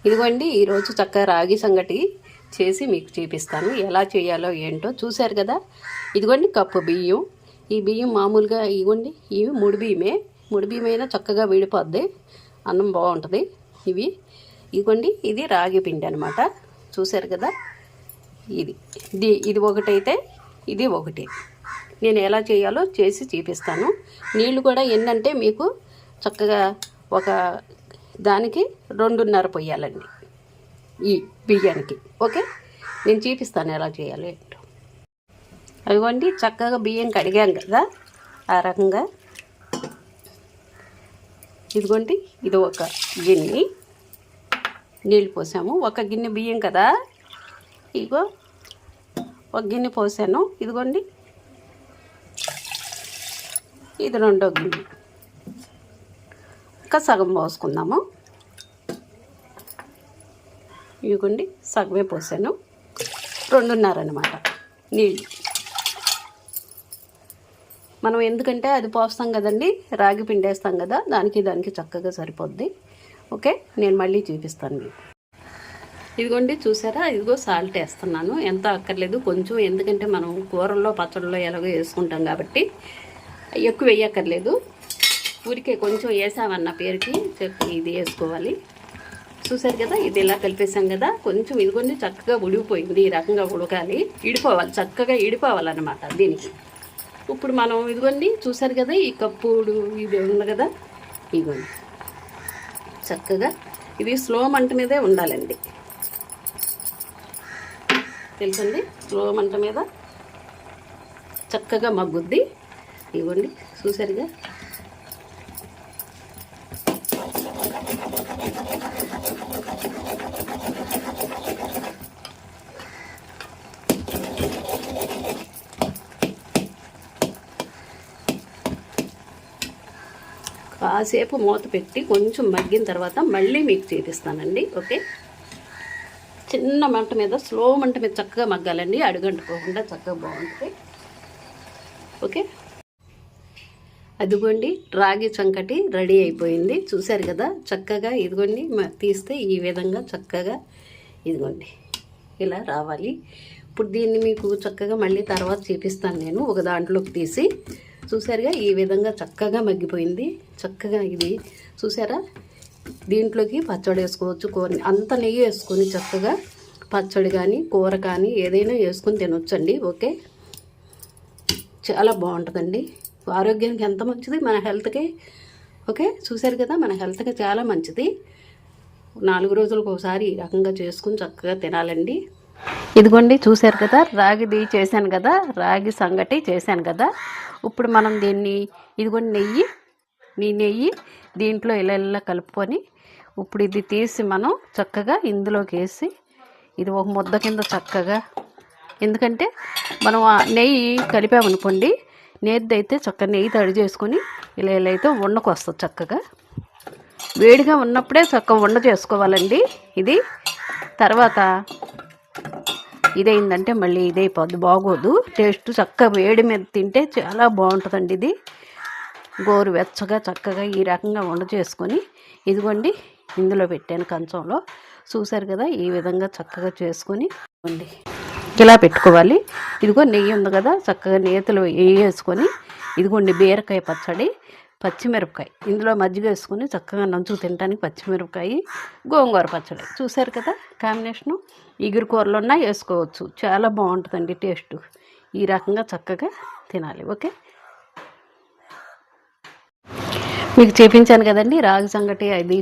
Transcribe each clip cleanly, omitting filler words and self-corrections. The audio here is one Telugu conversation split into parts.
ఇదిగోండి ఈరోజు చక్కగా రాగి సంగటి చేసి మీకు చూపిస్తాను. ఎలా చేయాలో ఏంటో చూశారు కదా. ఇదిగోండి కప్పు బియ్యం. ఈ బియ్యం మామూలుగా ఇదిగోండి ఇవి ముడి బియ్యమే. ముడి బియ్యమైనా చక్కగా విడిపోద్ది, అన్నం బాగుంటుంది. ఇదిగోండి ఇది రాగి పిండి అనమాట. చూశారు కదా. ఇది ఒకటైతే ఇది ఒకటి. నేను ఎలా చేయాలో చేసి చూపిస్తాను. నీళ్ళు కూడా ఎన్నంటే మీకు చక్కగా ఒక దానికి 2.5 పొయ్యాలండి ఈ బియ్యానికి. ఓకే, నేను చూపిస్తాను ఎలా చేయాలో ఏంటో. అదిగోండి చక్కగా బియ్యం కడిగాం కదా ఆ రకంగా. ఇదిగోండి ఇది ఒక గిన్నె నీళ్ళు పోసాము. ఒక గిన్నె బియ్యం కదా, ఇగో ఒక గిన్నె పోసాను. ఇదిగోండి ఇది రెండో గిన్నె, ఇంకా సగం పోసుకుందాము. ఇదిగోండి సగమే పోసాను, 2.5 అన్నమాట నీళ్ళు. మనం ఎందుకంటే అది పోస్తాం కదండి, రాగి పిండేస్తాం కదా, దానికి చక్కగా సరిపోద్ది. ఓకే, నేను మళ్ళీ చూపిస్తాను మీకు. ఇదిగోండి చూసారా, ఇదిగో సాల్ట్ వేస్తున్నాను. ఎంత అక్కర్లేదు, కొంచెం. ఎందుకంటే మనం కూరల్లో పచ్చళ్ళలో ఎలాగో వేసుకుంటాం కాబట్టి ఎక్కువ వేయక్కర్లేదు. ఊరికే కొంచెం వేసామన్న పేరుకి ఇది వేసుకోవాలి. చూసారు కదా, ఇది ఇలా కలిపేసాం కదా. కొంచెం ఇదిగోండి చక్కగా ఉడికిపోయింది. ఈ రకంగా ఉడకాలి, ఇడిపోవాలి, చక్కగా ఇడిపోవాలన్నమాట దీనికి. ఇప్పుడు మనం ఇదిగోండి చూసారు కదా, ఈ కప్పుడు ఇది ఉంది కదా, ఇదిగోండి చక్కగా ఇది స్లో మంట మీదే ఉండాలండి. తెలుసండి, స్లో మంట మీద చక్కగా మగ్గుద్ది. ఇవ్వండి చూసారుగా. కాసేపు మూత పెట్టి కొంచెం మగ్గిన తర్వాత మళ్ళీ మీకు చూపిస్తానండి. ఓకే, చిన్న మంట మీద, స్లో మంట మీద చక్కగా మగ్గాలండి, అడుగంటుకోకుండా చక్కగా బాగుంటుంది. ఓకే, అదిగోండి రాగి సంకటి రెడీ అయిపోయింది. చూశారు కదా చక్కగా. ఇదిగోండి తీస్తే ఈ విధంగా చక్కగా ఇదిగోండి ఇలా రావాలి. ఇప్పుడు దీన్ని మీకు చక్కగా మళ్ళీ తర్వాత చూపిస్తాను నేను ఒక దాంట్లోకి తీసి. చూసారుగా ఈ విధంగా చక్కగా మగ్గిపోయింది. చక్కగా ఇది చూసారా, దీంట్లోకి పచ్చడి వేసుకోవచ్చు. కూర అంత నెయ్యి వేసుకొని చక్కగా పచ్చడి కానీ కూర కానీ ఏదైనా వేసుకొని తినొచ్చండి. ఓకే, చాలా బాగుంటుందండి. ఆరోగ్యానికి ఎంత మంచిది, మన హెల్త్కి. ఓకే, చూసారు కదా, మన హెల్త్కి చాలా మంచిది. 4 రోజులకు ఒకసారి ఈ రకంగా చేసుకుని చక్కగా తినాలండి. ఇదిగోండి చూసారు కదా, రాగిది చేశాను కదా, రాగి సంగటి చేశాను కదా. ఇప్పుడు మనం దీన్ని ఇదిగోండి నెయ్యి దీంట్లో ఇలా కలుపుకొని ఇప్పుడు ఇది తీసి మనం చక్కగా ఇందులోకి వేసి ఇది ఒక ముద్ద కింద చక్కగా, ఎందుకంటే మనం ఆ నెయ్యి కలిపామనుకోండి, నేతి అయితే చక్కగా నెయ్యి తడి చేసుకొని ఇలా అయితే ఉండకు వస్తుంది. చక్కగా వేడిగా ఉన్నప్పుడే చక్కగా ఉండ చేసుకోవాలండి. ఇది తర్వాత ఇదైందంటే మళ్ళీ ఇదైపోద్ది, బాగోదు టేస్ట్. చక్కగా వేడి మీద తింటే చాలా బాగుంటుందండి. ఇది గోరువెచ్చగా చక్కగా ఈ రకంగా వండ చేసుకొని ఇదిగోండి ఇందులో పెట్టాను కంచంలో. చూసారు కదా, ఈ విధంగా చక్కగా చేసుకొని ఇలా పెట్టుకోవాలి. ఇదిగో నెయ్యి ఉంది కదా, చక్కగా నేతలు వేసుకొని ఇదిగోండి బీరకాయ పచ్చడి, పచ్చిమిరపకాయ ఇందులో మజ్జిగ వేసుకొని చక్కగా నంచు తినడానికి పచ్చిమిరపకాయ, గోంగూర పచ్చడి. చూసారు కదా కాంబినేషను. ఇగురు కూరలున్నా వేసుకోవచ్చు, చాలా బాగుంటుందండి టేస్ట్. ఈ రకంగా చక్కగా తినాలి. ఓకే, మీకు చూపించాను కదండి రాగి సంగటి, అది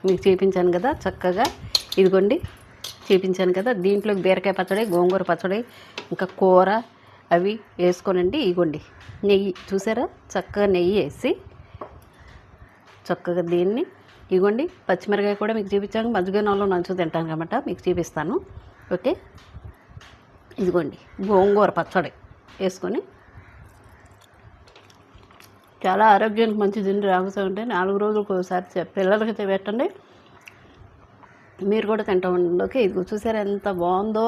మీకు చూపించాను కదా చక్కగా. ఇదిగోండి చూపించాను కదా, దీంట్లోకి బీరకాయ పచ్చడి, గోంగూర పచ్చడి, ఇంకా కూర అవి వేసుకోనండి. ఇగోండి నెయ్యి చూసారా, చక్కగా నెయ్యి వేసి చక్కగా దీన్ని ఇగోండి. పచ్చిమిరకాయ కూడా మీకు చూపించాను, మజ్జిగ నాలో నంచు తింటాను కాబట్టి మీకు చూపిస్తాను. ఓకే, ఇదిగోండి గోంగూర పచ్చడి వేసుకొని చాలా ఆరోగ్యానికి మంచిదండి. రాగి సంగటి 4 రోజులకు ఒకసారి పిల్లలకి పెట్టండి, మీరు కూడా తింటా ఉండండి. ఓకే, ఇది చూసారా ఎంత బాగుందో.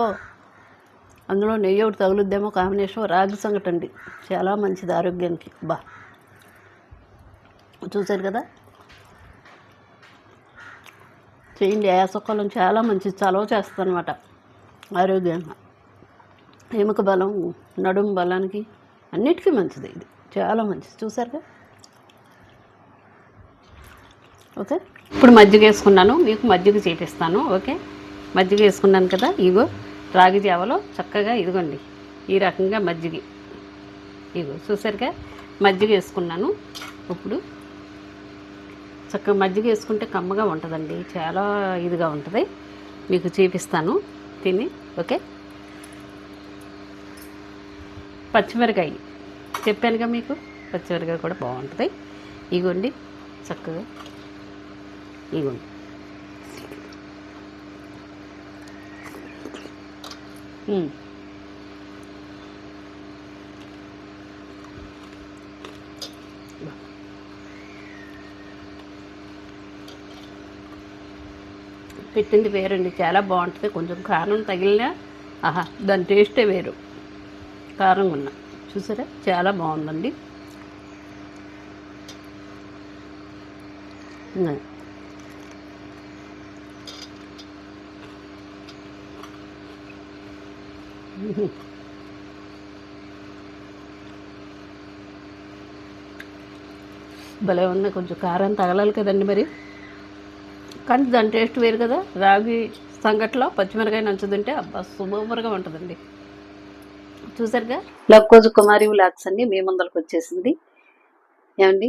అందులో నెయ్యి ఒకటి తగులుద్దేమో కాంబినేషన్. రాగి సంగటి అండి, చాలా మంచిది ఆరోగ్యానికి. చూసారు కదా, చేయండి. వేసవకాలం చాలా మంచిది, చలవ చేస్తుంది అనమాట ఆరోగ్యంగా. ఎముక బలం, నడుము బలానికి అన్నిటికీ మంచిది. ఇది చాలా మంచిది. చూసారుగా. ఓకే, ఇప్పుడు మజ్జిగ వేసుకున్నాను, మీకు మజ్జిగ చేపిస్తాను. ఓకే, మజ్జిగ వేసుకున్నాను కదా. ఇగో రాగి జావలో చక్కగా ఇదిగోండి ఈ రకంగా మజ్జిగ, ఇగో చూసారుగా మజ్జిగ వేసుకున్నాను. ఇప్పుడు చక్కగా మజ్జిగ వేసుకుంటే కమ్మగా ఉంటుందండి, చాలా ఇదిగా ఉంటుంది. మీకు చూపిస్తాను తిని. ఓకే, పచ్చిమిరకాయ చెప్పానుగా మీకు, పచ్చిమిరకాయ కూడా బాగుంటుంది. ఇగోండి చక్కగా, ఇగోండి పెట్టింది వేరండి, చాలా బాగుంటుంది. కొంచెం కారం తగిలినా ఆహా దాని టేస్టే వేరు, కారం ఉన్నా. చూసారా చాలా బాగుందండి. భలే ఉంది. కొంచెం కారం తగలాలి కదండి మరి, కానీ దాని టేస్ట్ వేరు కదా. రాగి సంగట్లో పచ్చిమిరకాయ నంచుతుంటే అబ్బా సూపర్గా ఉంటుందండి. చూసారుగా, లక్కోజు కుమారి వ్లాగ్స్ అండి మీ ముందరకు వచ్చేసింది. ఏమండి,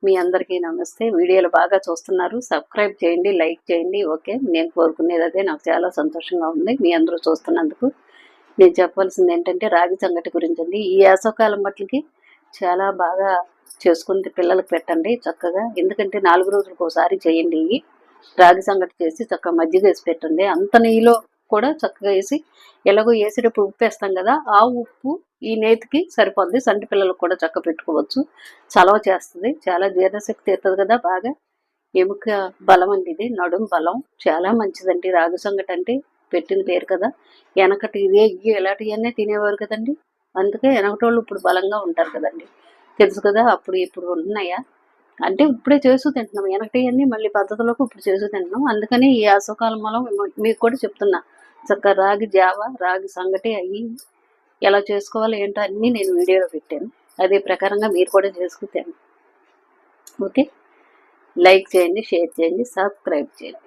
మీ అందరికీ నమస్తే. వీడియోలు బాగా చూస్తున్నారు, సబ్స్క్రైబ్ చేయండి, లైక్ చేయండి. ఓకే, నేను కోరుకునేది అదే. నాకు చాలా సంతోషంగా ఉంది మీ అందరూ చూస్తున్నందుకు. నేను చెప్పవలసింది ఏంటంటే రాగి సంగటి గురించి అండి. ఈ వేసవకాలం మట్లకి చాలా బాగా చేసుకుని పిల్లలకు పెట్టండి చక్కగా. ఎందుకంటే 4 రోజులకు ఒకసారి చేయండి. ఇవి రాగి సంగటి చేసి చక్కగా మజ్జిగ వేసి పెట్టండి. అంత నెయ్యిలో కూడా చక్కగా వేసి, ఎలాగో వేసేటప్పుడు ఉప్పు వేస్తాం కదా, ఆ ఉప్పు ఈ నేతికి సరిపోద్ది. సంటి పిల్లలకు కూడా చక్క పెట్టుకోవచ్చు, చలవ చేస్తుంది, చాలా జీర్ణశక్తి ఇస్తుంది కదా. బాగా ఎముక బలం అండి ఇది, నడుము బలం చాలా మంచిదండి. రాగి సంగటి అంటే పెట్టిన పేరు కదా. వెనకటి ఇదే ఇలాంటివన్నీ తినేవారు కదండి, అందుకే వెనకటోళ్ళు ఇప్పుడు బలంగా ఉంటారు కదండి. తెలుసు కదా. అప్పుడు ఇప్పుడు ఉన్నాయా అంటే ఇప్పుడే చేసు తింటున్నాం, వెనకటివన్నీ మళ్ళీ పద్ధతులకు ఇప్పుడు చేసు తింటున్నాం. అందుకని ఈ వేసవకాలంలో మీకు కూడా చెప్తున్నా, చక్కగా రాగి జావ, రాగి సంగటి అవి ఎలా చేసుకోవాలో ఏంటో అన్నీ నేను వీడియోలో పెట్టాను. అదే ప్రకారంగా మీరు కూడా చేసుకుని తినండి. ఓకే, లైక్ చేయండి, షేర్ చేయండి, సబ్స్క్రైబ్ చేయండి.